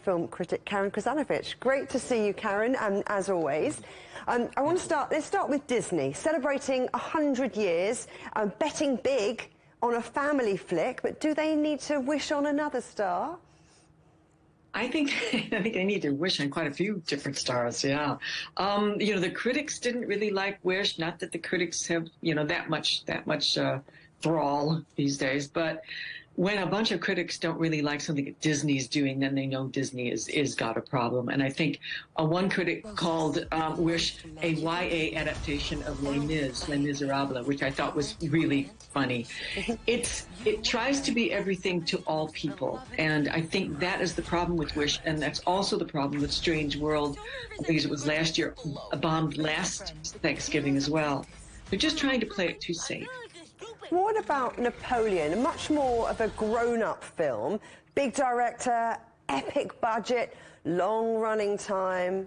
film critic Karen Krizanovich. Great to see you, Karen, as always. Let's start with Disney, celebrating 100 years, betting big on a family flick, but do they need to wish on another star? I think they need to wish on quite a few different stars, yeah. The critics didn't really like Wish, not that the critics have, that much thrall these days, but when a bunch of critics don't really like something that Disney's doing, then they know Disney is got a problem. And I think one critic called Wish a YA adaptation of Les Miserables, which I thought was really funny. It tries to be everything to all people, and I think that is the problem with Wish, and that's also the problem with Strange World. I think it was last year, bombed last Thanksgiving as well. They're just trying to play it too safe. What about Napoleon? Much more of a grown-up film. Big director, epic budget, long running time.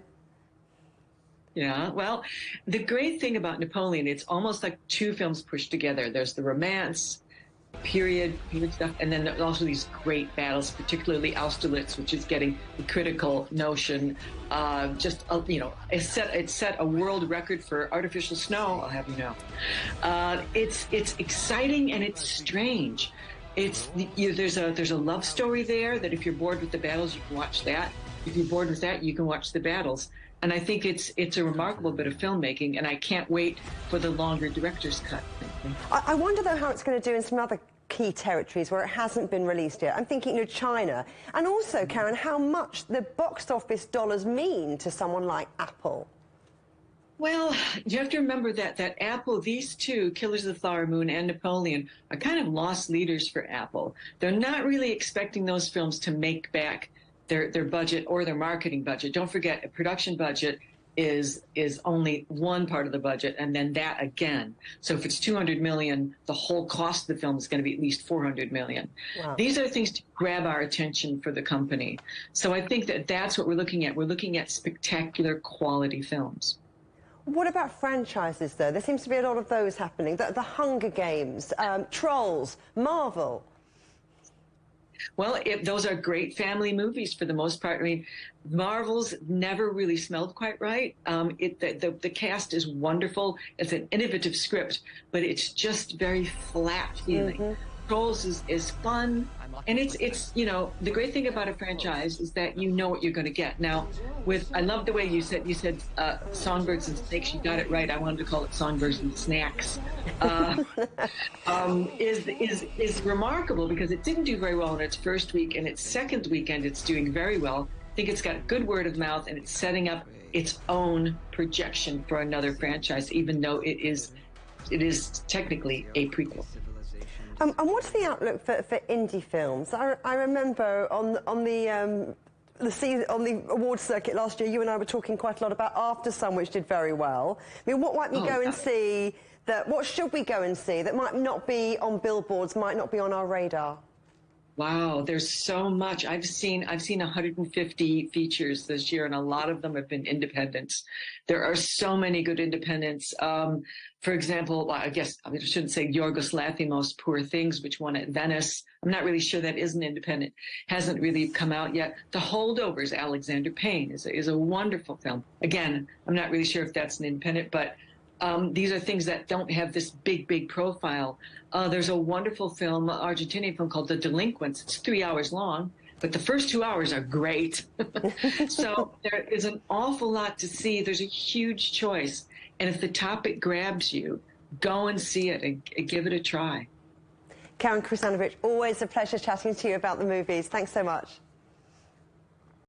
Yeah, well, the great thing about Napoleon, it's almost like two films pushed together. There's the romance, period stuff, and then there's also these great battles, particularly Austerlitz, which is getting the critical notion. It set a world record for artificial snow, I'll have you know. It's exciting and it's strange. There's a love story there that if you're bored with the battles, you can watch that. If you're bored with that, you can watch the battles. And I think it's a remarkable bit of filmmaking, and I can't wait for the longer director's cut. I wonder, though, how it's going to do in some other key territories where it hasn't been released yet. I'm thinking of China. And also, Karen, how much the box office dollars mean to someone like Apple. Well, you have to remember that Apple, these two, Killers of the Flower Moon and Napoleon, are kind of lost leaders for Apple. They're not really expecting those films to make back their budget or their marketing budget. Don't forget, a production budget is only one part of the budget, and then that again. So if it's $200 million, the whole cost of the film is going to be at least $400 million. Wow. These are things to grab our attention for the company. So I think that's what we're looking at. We're looking at spectacular quality films. What about franchises, though? There seems to be a lot of those happening. The Hunger Games, Trolls, Marvel. Well, those are great family movies for the most part. I mean, Marvel's never really smelled quite right. The cast is wonderful. It's an innovative script, but it's just very flat feeling. Trolls is fun, and it's the great thing about a franchise is that you know what you're going to get. Now, I love the way you said Songbirds and Snakes. You got it right. I wanted to call it Songbirds and Snacks. Is remarkable because it didn't do very well in its first week, and its second weekend it's doing very well. I think it's got good word of mouth, and it's setting up its own projection for another franchise, even though it is technically a prequel. And what's the outlook for indie films? I remember on the awards circuit last year, you and I were talking quite a lot about After Sun, which did very well. I mean, what might we go and see? What should we go and see that might not be on billboards, might not be on our radar? Wow, there's so much. I've seen 150 features this year, and a lot of them have been independents. There are so many good independents. For example, I shouldn't say Yorgos Lanthimos' Poor Things, which won at Venice. I'm not really sure that is an independent. Hasn't really come out yet. The Holdovers, Alexander Payne, is a wonderful film. Again, I'm not really sure if that's an independent, but these are things that don't have this big profile. There's a wonderful film, Argentinian film called The Delinquents. It's 3 hours long, but the first 2 hours are great. So there is an awful lot to see. There's a huge choice. And if the topic grabs you, go and see it and give it a try. Karen Krizanovich, always a pleasure chatting to you about the movies. Thanks so much.